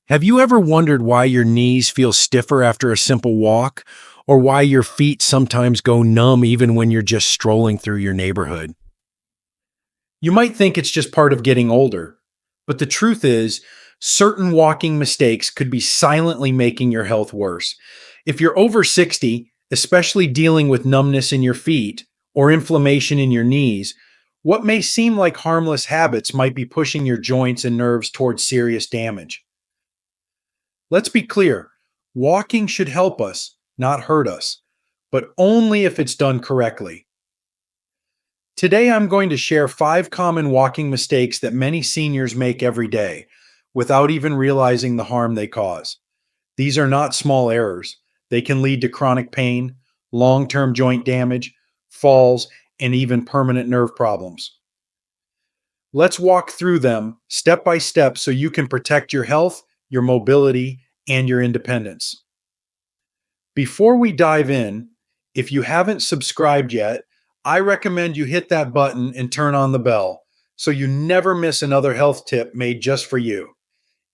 Have you ever wondered why your knees feel stiffer after a simple walk, or why your feet sometimes go numb even when you're just strolling through your neighborhood? You might think it's just part of getting older, but the truth is, certain walking mistakes could be silently making your health worse. If you're over 60, especially dealing with numbness in your feet or inflammation in your knees, what may seem like harmless habits might be pushing your joints and nerves towards serious damage. Let's be clear, walking should help us, not hurt us, but only if it's done correctly. Today, I'm going to share 5 common walking mistakes that many seniors make every day without even realizing the harm they cause. These are not small errors. They can lead to chronic pain, long term joint damage, falls, and even permanent nerve problems. Let's walk through them step by step so you can protect your health, your mobility, and your independence. Before we dive in, if you haven't subscribed yet, I recommend you hit that button and turn on the bell so you never miss another health tip made just for you.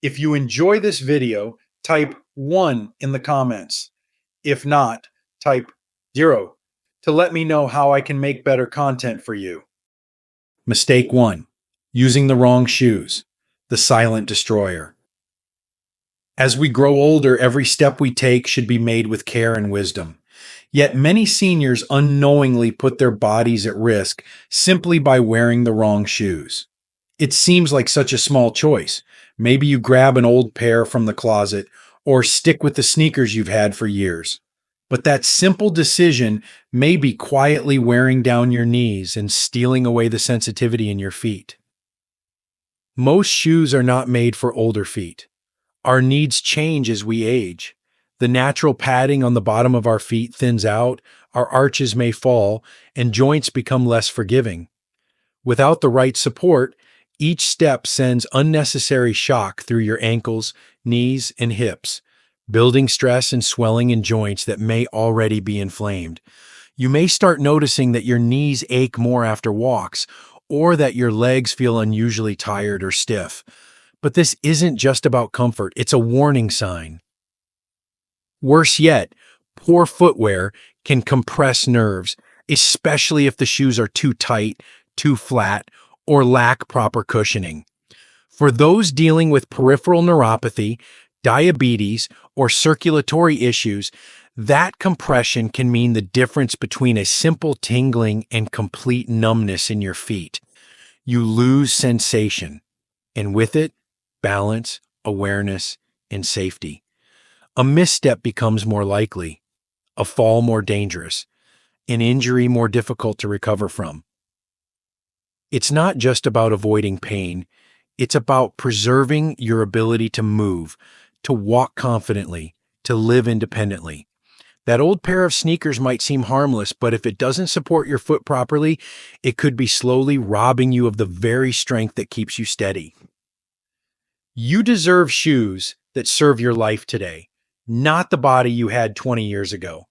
If you enjoy this video, type 1 in the comments. If not, type 0 to let me know how I can make better content for you. Mistake 1: using the wrong shoes, the silent destroyer. As we grow older, every step we take should be made with care and wisdom. Yet many seniors unknowingly put their bodies at risk simply by wearing the wrong shoes. It seems like such a small choice. Maybe you grab an old pair from the closet or stick with the sneakers you've had for years. But that simple decision may be quietly wearing down your knees and stealing away the sensitivity in your feet. Most shoes are not made for older feet. Our needs change as we age. The natural padding on the bottom of our feet thins out, our arches may fall, and joints become less forgiving. Without the right support, each step sends unnecessary shock through your ankles, knees, and hips, building stress and swelling in joints that may already be inflamed. You may start noticing that your knees ache more after walks, or that your legs feel unusually tired or stiff. But this isn't just about comfort, it's a warning sign. Worse yet, poor footwear can compress nerves, especially if the shoes are too tight, too flat, or lack proper cushioning. For those dealing with peripheral neuropathy, diabetes, or circulatory issues, that compression can mean the difference between a simple tingling and complete numbness in your feet. You lose sensation, and with it, balance, awareness, and safety. A misstep becomes more likely, a fall more dangerous, an injury more difficult to recover from. It's not just about avoiding pain, it's about preserving your ability to move, to walk confidently, to live independently. That old pair of sneakers might seem harmless, but if it doesn't support your foot properly, it could be slowly robbing you of the very strength that keeps you steady. You deserve shoes that serve your life today, not the body you had 20 years ago.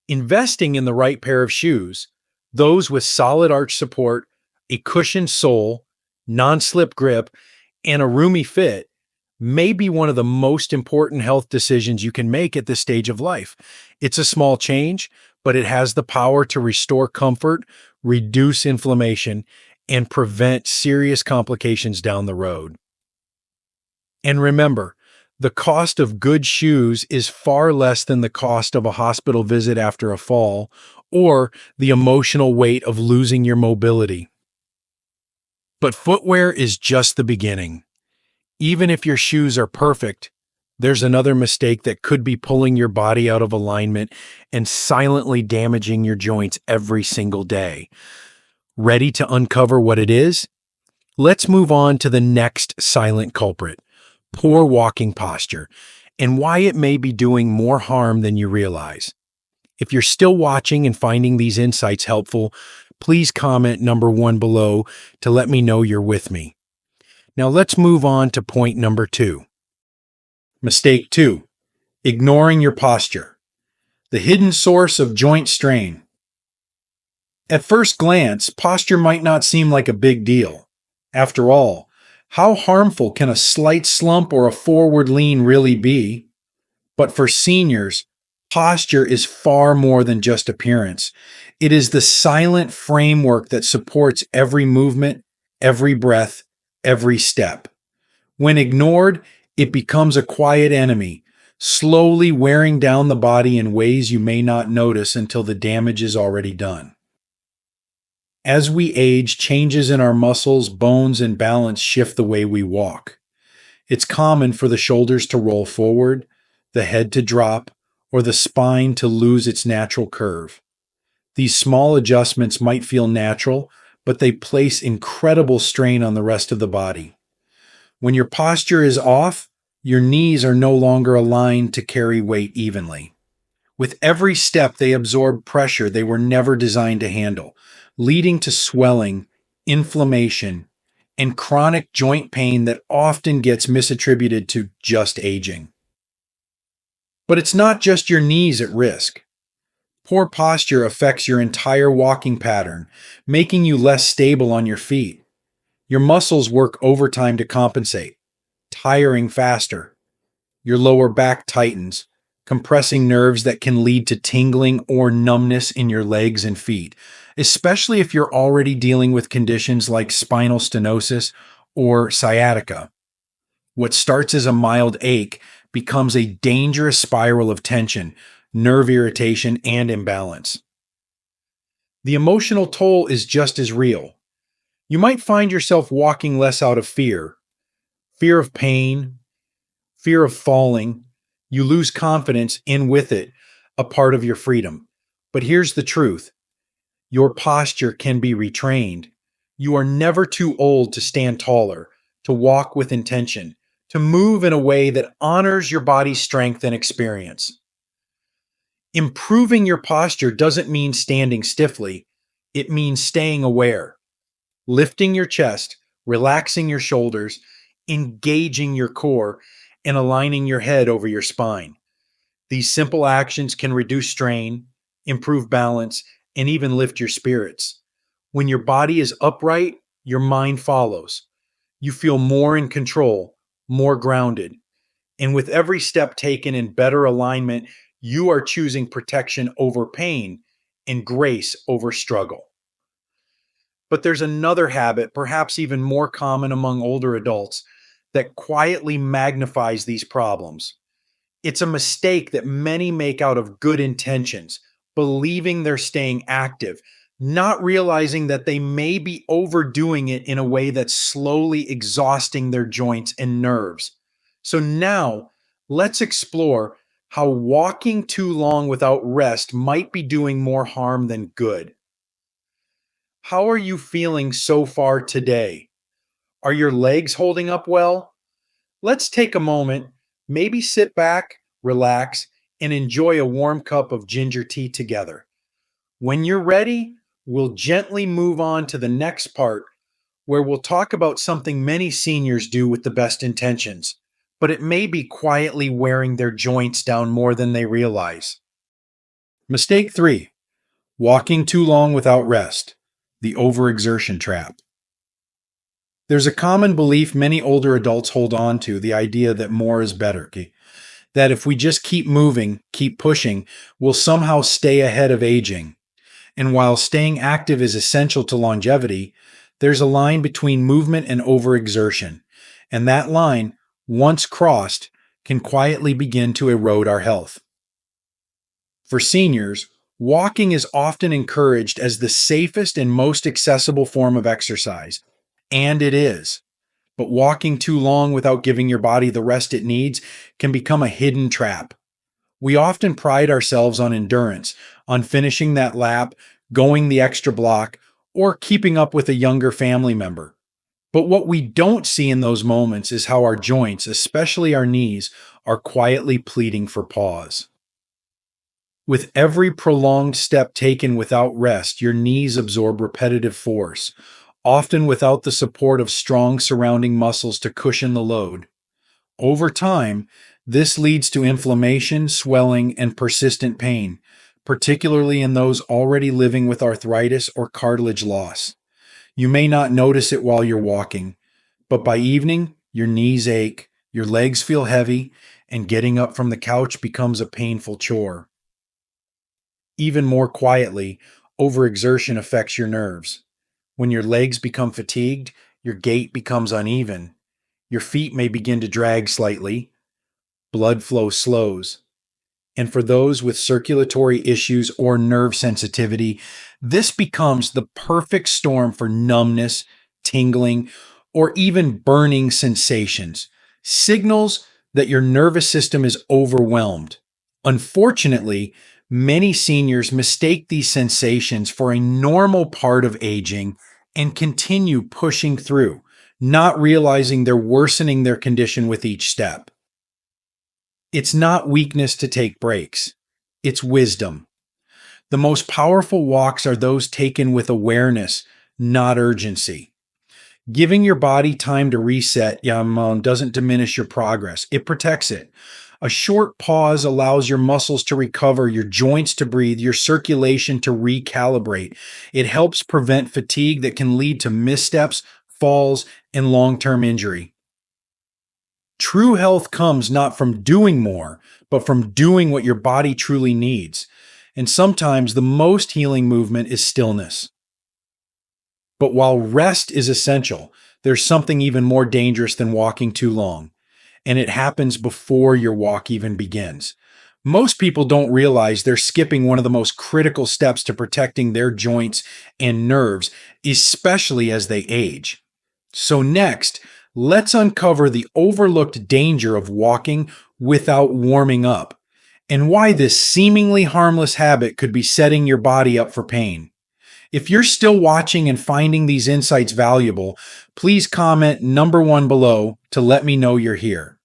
Investing in the right pair of shoes, those with solid arch support, a cushioned sole, non-slip grip, and a roomy fit, may be one of the most important health decisions you can make at this stage of life. It's a small change, but it has the power to restore comfort, reduce inflammation, and prevent serious complications down the road. And remember, the cost of good shoes is far less than the cost of a hospital visit after a fall or the emotional weight of losing your mobility. But footwear is just the beginning. Even if your shoes are perfect, there's another mistake that could be pulling your body out of alignment and silently damaging your joints every single day. Ready to uncover what it is? Let's move on to the next silent culprit: poor walking posture, and why it may be doing more harm than you realize. If you're still watching and finding these insights helpful, please comment number 1 below to let me know you're with me. Now let's move on to point number 2. Mistake 2: ignoring your posture, the hidden source of joint strain. At first glance, posture might not seem like a big deal. After all, How harmful can a slight slump or a forward lean really be? But for seniors, posture is far more than just appearance. It is the silent framework that supports every movement, every breath, every step. When ignored, it becomes a quiet enemy, slowly wearing down the body in ways you may not notice until the damage is already done. As we age, changes in our muscles, bones, and balance shift the way we walk. It's common for the shoulders to roll forward, the head to drop, or the spine to lose its natural curve. These small adjustments might feel natural, but they place incredible strain on the rest of the body. When your posture is off, your knees are no longer aligned to carry weight evenly. With every step, they absorb pressure they were never designed to handle, leading to swelling, inflammation, and chronic joint pain that often gets misattributed to just aging. But it's not just your knees at risk. Poor posture affects your entire walking pattern, making you less stable on your feet. Your muscles work overtime to compensate, tiring faster. Your lower back tightens, compressing nerves that can lead to tingling or numbness in your legs and feet, especially if you're already dealing with conditions like spinal stenosis or sciatica. What starts as a mild ache becomes a dangerous spiral of tension, nerve irritation, and imbalance. The emotional toll is just as real. You might find yourself walking less out of fear of pain, fear of falling. You lose confidence, and with it, a part of your freedom. But here's the truth: your posture can be retrained. You are never too old to stand taller, to walk with intention, to move in a way that honors your body's strength and experience. Improving your posture doesn't mean standing stiffly, it means staying aware, lifting your chest, relaxing your shoulders, engaging your core, and aligning your head over your spine. These simple actions can reduce strain, improve balance, and even lift your spirits. When your body is upright, your mind follows. You feel more in control, more grounded. And with every step taken in better alignment, you are choosing protection over pain and grace over struggle. But there's another habit, perhaps even more common among older adults, that quietly magnifies these problems. It's a mistake that many make out of good intentions, believing they're staying active, not realizing that they may be overdoing it in a way that's slowly exhausting their joints and nerves. So now, let's explore how walking too long without rest might be doing more harm than good. How are you feeling so far today? Are your legs holding up well? Let's take a moment, maybe sit back, relax, and enjoy a warm cup of ginger tea together. When you're ready, we'll gently move on to the next part, where we'll talk about something many seniors do with the best intentions, but it may be quietly wearing their joints down more than they realize. Mistake 3: walking too long without rest, the overexertion trap. There's a common belief many older adults hold on to, the idea that more is better. Okay? That if we just keep moving, keep pushing, we'll somehow stay ahead of aging. And while staying active is essential to longevity, there's a line between movement and overexertion. And that line, once crossed, can quietly begin to erode our health. For seniors, walking is often encouraged as the safest and most accessible form of exercise. And it is. But walking too long without giving your body the rest it needs can become a hidden trap. We often pride ourselves on endurance, on finishing that lap, going the extra block, or keeping up with a younger family member. But what we don't see in those moments is how our joints, especially our knees, are quietly pleading for pause. With every prolonged step taken without rest, your knees absorb repetitive force, often without the support of strong surrounding muscles to cushion the load. Over time, this leads to inflammation, swelling, and persistent pain, particularly in those already living with arthritis or cartilage loss. You may not notice it while you're walking, But by evening, your knees ache, your legs feel heavy, and getting up from the couch becomes a painful chore. Even more quietly, overexertion affects your nerves. When your legs become fatigued, your gait becomes uneven. Your feet may begin to drag slightly. Blood flow slows. And for those with circulatory issues or nerve sensitivity, this becomes the perfect storm for numbness, tingling, or even burning sensations, signals that your nervous system is overwhelmed. Unfortunately, many seniors mistake these sensations for a normal part of aging and continue pushing through, not realizing they're worsening their condition with each step. It's not weakness to take breaks. It's wisdom. The most powerful walks are those taken with awareness, not urgency. Giving your body time to reset, doesn't diminish your progress. It protects it. A short pause allows your muscles to recover, your joints to breathe, your circulation to recalibrate. It helps prevent fatigue that can lead to missteps, falls, and long-term injury. True health comes not from doing more, but from doing what your body truly needs. And sometimes the most healing movement is stillness. But while rest is essential, there's something even more dangerous than walking too long, and it happens before your walk even begins. Most people don't realize they're skipping one of the most critical steps to protecting their joints and nerves, especially as they age. So next, let's uncover the overlooked danger of walking without warming up, and why this seemingly harmless habit could be setting your body up for pain. If you're still watching and finding these insights valuable, please comment number 1 below to let me know you're here.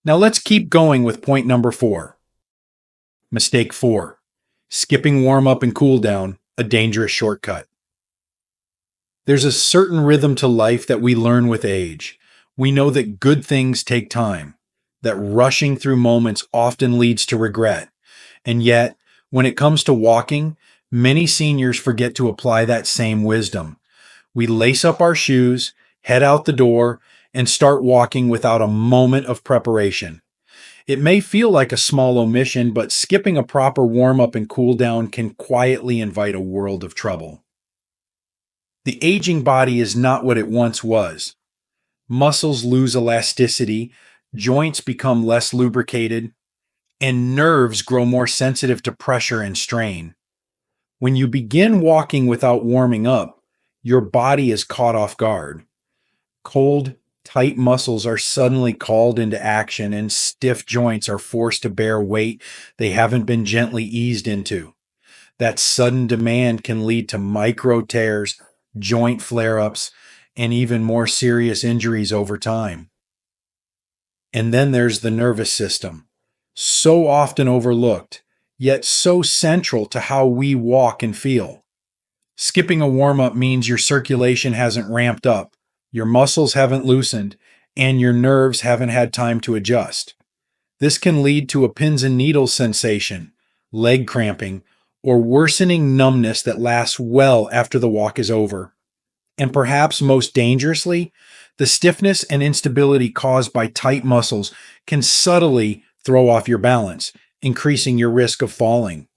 Now let's keep going with point number 4. Mistake 4. Skipping warm-up and cool-down, a dangerous shortcut. There's a certain rhythm to life that we learn with age. We know that good things take time, that rushing through moments often leads to regret. And yet, when it comes to walking, many seniors forget to apply that same wisdom. We lace up our shoes, head out the door, and start walking without a moment of preparation. It may feel like a small omission, but skipping a proper warm-up and cool-down can quietly invite a world of trouble. The aging body is not what it once was. Muscles lose elasticity, joints become less lubricated, and nerves grow more sensitive to pressure and strain. When you begin walking without warming up, your body is caught off guard. Cold, tight muscles are suddenly called into action, and stiff joints are forced to bear weight they haven't been gently eased into. That sudden demand can lead to micro tears, joint flare-ups, and even more serious injuries over time. And then there's the nervous system, so often overlooked, yet so central to how we walk and feel. Skipping a warm-up means your circulation hasn't ramped up, your muscles haven't loosened, and your nerves haven't had time to adjust. This can lead to a pins and needles sensation, leg cramping, or worsening numbness that lasts well after the walk is over. And perhaps most dangerously, the stiffness and instability caused by tight muscles can subtly throw off your balance, increasing your risk of falling.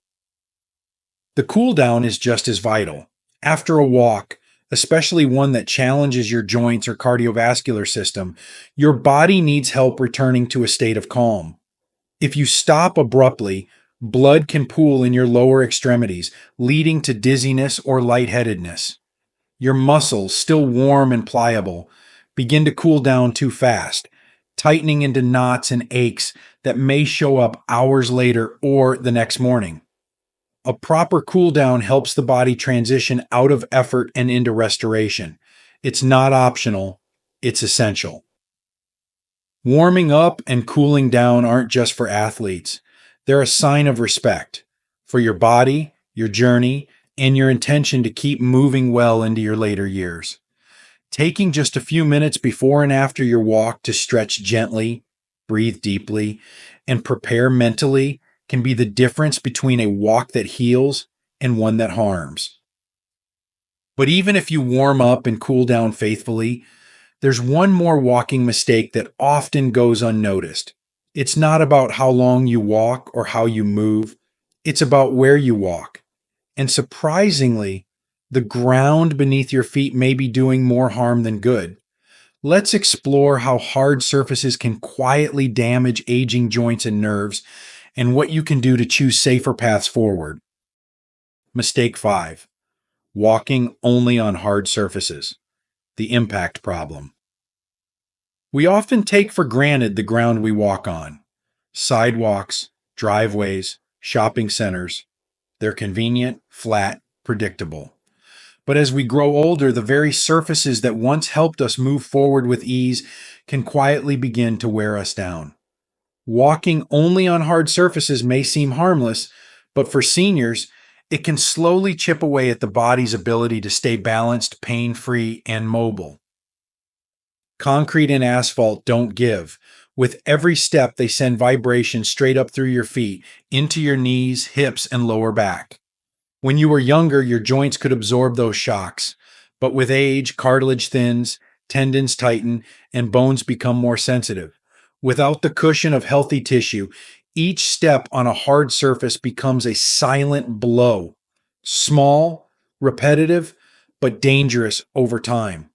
The cool down is just as vital. After a walk, especially one that challenges your joints or cardiovascular system, your body needs help returning to a state of calm. If you stop abruptly, blood can pool in your lower extremities, leading to dizziness or lightheadedness. Your muscles, still warm and pliable, begin to cool down too fast, tightening into knots and aches that may show up hours later or the next morning. A proper cool down helps the body transition out of effort and into restoration. It's not optional, it's essential. Warming up and cooling down aren't just for athletes. They're a sign of respect for your body, your journey, and your intention to keep moving well into your later years. Taking just a few minutes before and after your walk to stretch gently, breathe deeply, and prepare mentally can be the difference between a walk that heals and one that harms. But even if you warm up and cool down faithfully, There's one more walking mistake that often goes unnoticed. It's not about how long you walk or how you move, it's about where you walk. And surprisingly, the ground beneath your feet may be doing more harm than good. Let's explore how hard surfaces can quietly damage aging joints and nerves, and what you can do to choose safer paths forward. Mistake 5: walking only on hard surfaces. The impact problem. We often take for granted the ground we walk on. Sidewalks, driveways, shopping centers. They're convenient, flat, predictable. But as we grow older, the very surfaces that once helped us move forward with ease can quietly begin to wear us down. Walking only on hard surfaces may seem harmless, but for seniors, it can slowly chip away at the body's ability to stay balanced, pain-free, and mobile. Concrete and asphalt don't give. With every step, they send vibration straight up through your feet, into your knees, hips, and lower back. When you were younger, your joints could absorb those shocks. But with age, cartilage thins, tendons tighten, and bones become more sensitive. Without the cushion of healthy tissue, each step on a hard surface becomes a silent blow. Small, repetitive, but dangerous over time.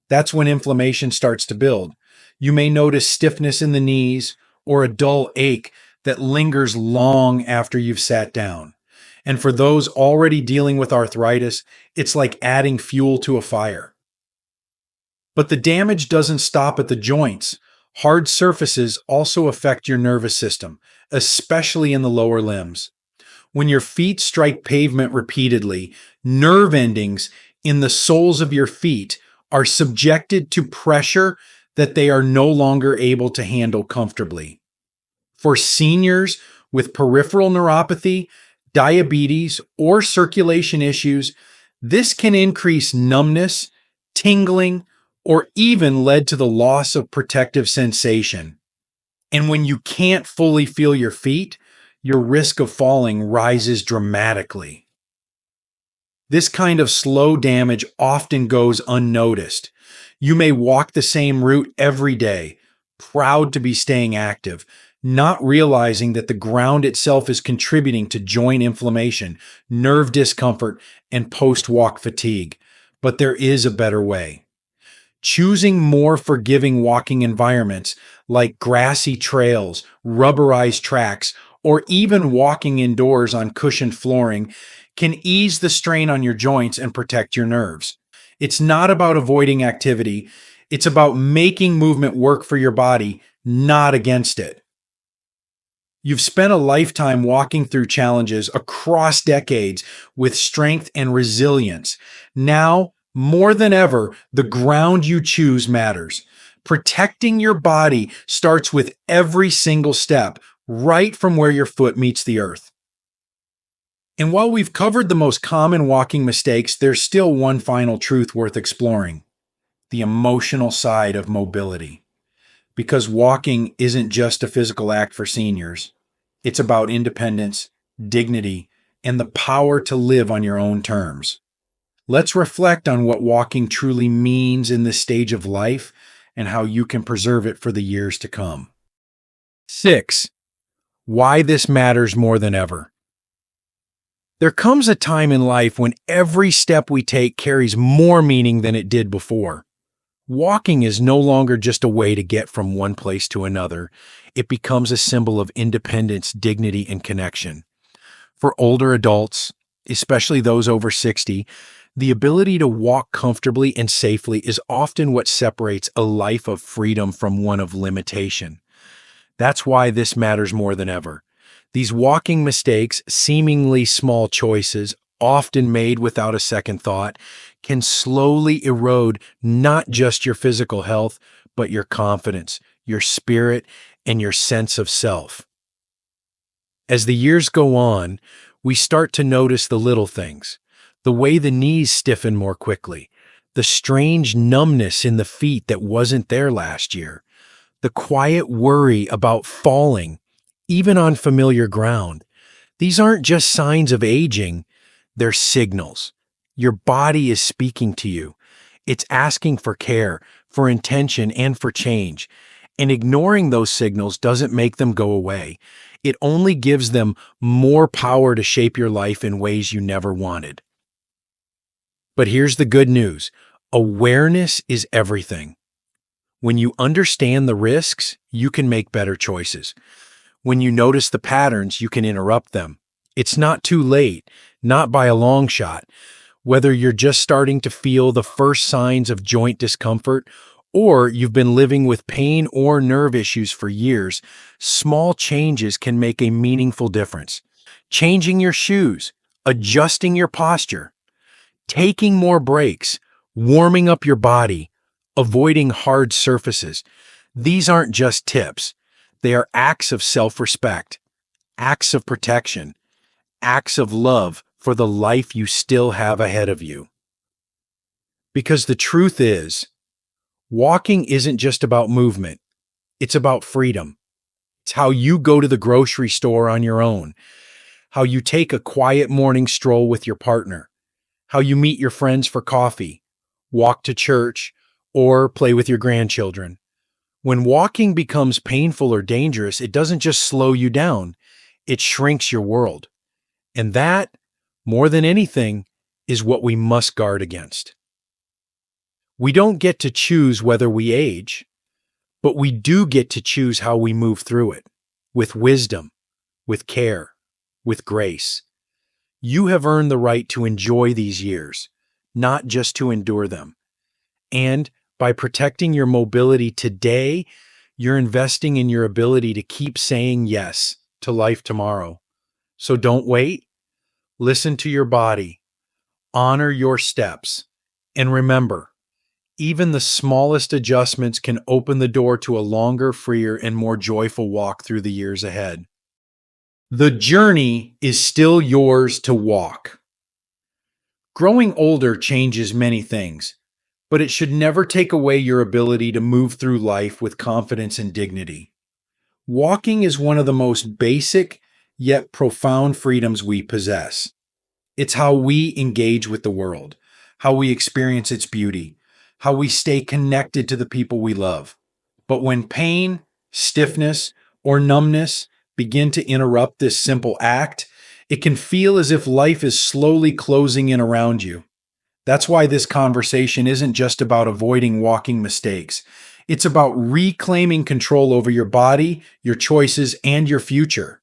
That's when inflammation starts to build. You may notice stiffness in the knees or a dull ache that lingers long after you've sat down. And for those already dealing with arthritis, it's like adding fuel to a fire. But the damage doesn't stop at the joints. Hard surfaces also affect your nervous system, especially in the lower limbs. When your feet strike pavement repeatedly, nerve endings in the soles of your feet are subjected to pressure that they are no longer able to handle comfortably. For seniors with peripheral neuropathy, diabetes, or circulation issues, this can increase numbness, tingling, or even lead to the loss of protective sensation. And when you can't fully feel your feet, your risk of falling rises dramatically. This kind of slow damage often goes unnoticed. You may walk the same route every day, proud to be staying active, not realizing that the ground itself is contributing to joint inflammation, nerve discomfort, and post-walk fatigue. But there is a better way. Choosing more forgiving walking environments like grassy trails, rubberized tracks, or even walking indoors on cushioned flooring can ease the strain on your joints and protect your nerves. It's not about avoiding activity, it's about making movement work for your body, not against it. You've spent a lifetime walking through challenges across decades with strength and resilience. Now, more than ever, the ground you choose matters. Protecting your body starts with every single step, right from where your foot meets the earth. And while we've covered the most common walking mistakes, there's still one final truth worth exploring: the emotional side of mobility. Because walking isn't just a physical act for seniors, it's about independence, dignity, and the power to live on your own terms. Let's reflect on what walking truly means in this stage of life and how you can preserve it for the years to come. 6. Why this matters more than ever. There comes a time in life when every step we take carries more meaning than it did before. Walking is no longer just a way to get from one place to another. It becomes a symbol of independence, dignity, and connection. For older adults, especially those over 60, the ability to walk comfortably and safely is often what separates a life of freedom from one of limitation. That's why this matters more than ever. These walking mistakes, seemingly small choices, often made without a second thought, can slowly erode not just your physical health, but your confidence, your spirit, and your sense of self. As the years go on, we start to notice the little things: the way the knees stiffen more quickly, the strange numbness in the feet that wasn't there last year, the quiet worry about falling, even on familiar ground. These aren't just signs of aging, they're signals. Your body is speaking to you. It's asking for care, for intention, and for change. And ignoring those signals doesn't make them go away. It only gives them more power to shape your life in ways you never wanted. But here's the good news. Awareness is everything. When you understand the risks, you can make better choices. When you notice the patterns, you can interrupt them. It's not too late, not by a long shot. Whether you're just starting to feel the first signs of joint discomfort, or you've been living with pain or nerve issues for years, small changes can make a meaningful difference. Changing your shoes, adjusting your posture, taking more breaks, warming up your body, avoiding hard surfaces. These aren't just tips. They are acts of self-respect, acts of protection, acts of love for the life you still have ahead of you. Because the truth is, walking isn't just about movement. It's about freedom. It's how you go to the grocery store on your own, how you take a quiet morning stroll with your partner, how you meet your friends for coffee, walk to church, or play with your grandchildren. When walking becomes painful or dangerous, it doesn't just slow you down, it shrinks your world. And that, more than anything, is what we must guard against. We don't get to choose whether we age, but we do get to choose how we move through it, with wisdom, with care, with grace. You have earned the right to enjoy these years, not just to endure them. And by protecting your mobility today, you're investing in your ability to keep saying yes to life tomorrow. So don't wait. Listen to your body. Honor your steps. And remember, even the smallest adjustments can open the door to a longer, freer, and more joyful walk through the years ahead. The journey is still yours to walk. Growing older changes many things, but it should never take away your ability to move through life with confidence and dignity. Walking is one of the most basic yet profound freedoms we possess. It's how we engage with the world, how we experience its beauty, how we stay connected to the people we love. But when pain, stiffness, or numbness begin to interrupt this simple act, it can feel as if life is slowly closing in around you. That's why this conversation isn't just about avoiding walking mistakes. It's about reclaiming control over your body, your choices, and your future.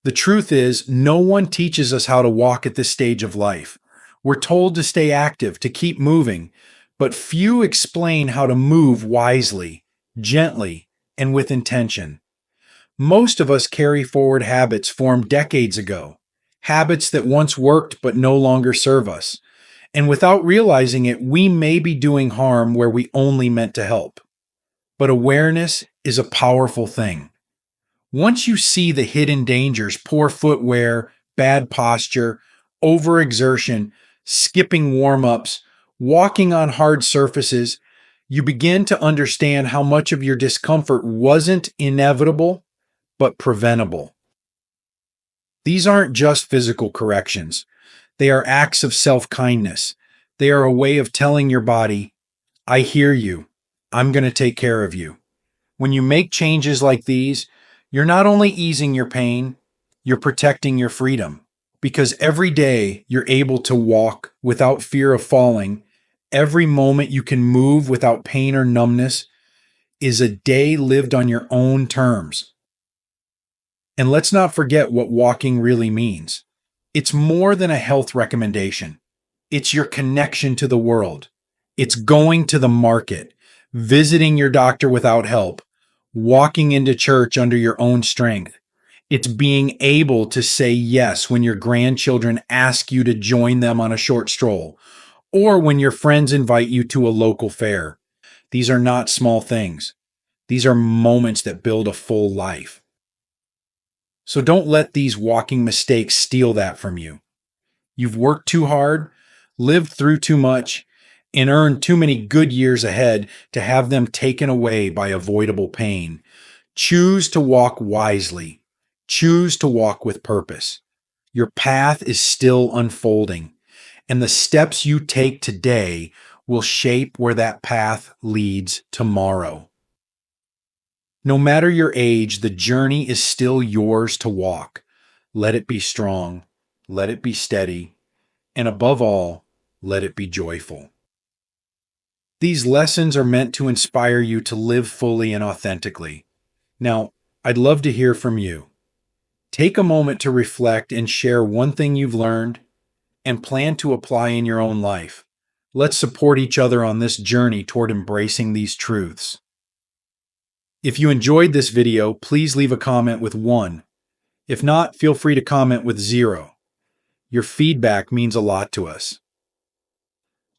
The truth is, no one teaches us how to walk at this stage of life. We're told to stay active, to keep moving, but few explain how to move wisely, gently, and with intention. Most of us carry forward habits formed decades ago, habits that once worked but no longer serve us. And without realizing it, we may be doing harm where we only meant to help. But awareness is a powerful thing. Once you see the hidden dangers, poor footwear, bad posture, overexertion, skipping warm-ups, walking on hard surfaces, you begin to understand how much of your discomfort wasn't inevitable, but preventable. These aren't just physical corrections. They are acts of self-kindness. They are a way of telling your body, I hear you. I'm going to take care of you. When you make changes like these, you're not only easing your pain, you're protecting your freedom. Because every day you're able to walk without fear of falling, every moment you can move without pain or numbness is a day lived on your own terms. And let's not forget what walking really means. It's more than a health recommendation. It's your connection to the world. It's going to the market, visiting your doctor without help, walking into church under your own strength. It's being able to say yes when your grandchildren ask you to join them on a short stroll, or when your friends invite you to a local fair. These are not small things. These are moments that build a full life. So don't let these walking mistakes steal that from you. You've worked too hard, lived through too much, and earned too many good years ahead to have them taken away by avoidable pain. Choose to walk wisely. Choose to walk with purpose. Your path is still unfolding, and the steps you take today will shape where that path leads tomorrow. No matter your age, the journey is still yours to walk. Let it be strong, let it be steady, and above all, let it be joyful. These lessons are meant to inspire you to live fully and authentically. Now, I'd love to hear from you. Take a moment to reflect and share one thing you've learned and plan to apply in your own life. Let's support each other on this journey toward embracing these truths. If you enjoyed this video, please leave a comment with 1. If not, feel free to comment with 0. Your feedback means a lot to us.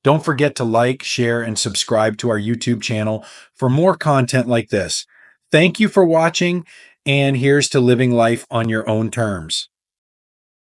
Don't forget to like, share, and subscribe to our YouTube channel for more content like this. Thank you for watching, and here's to living life on your own terms.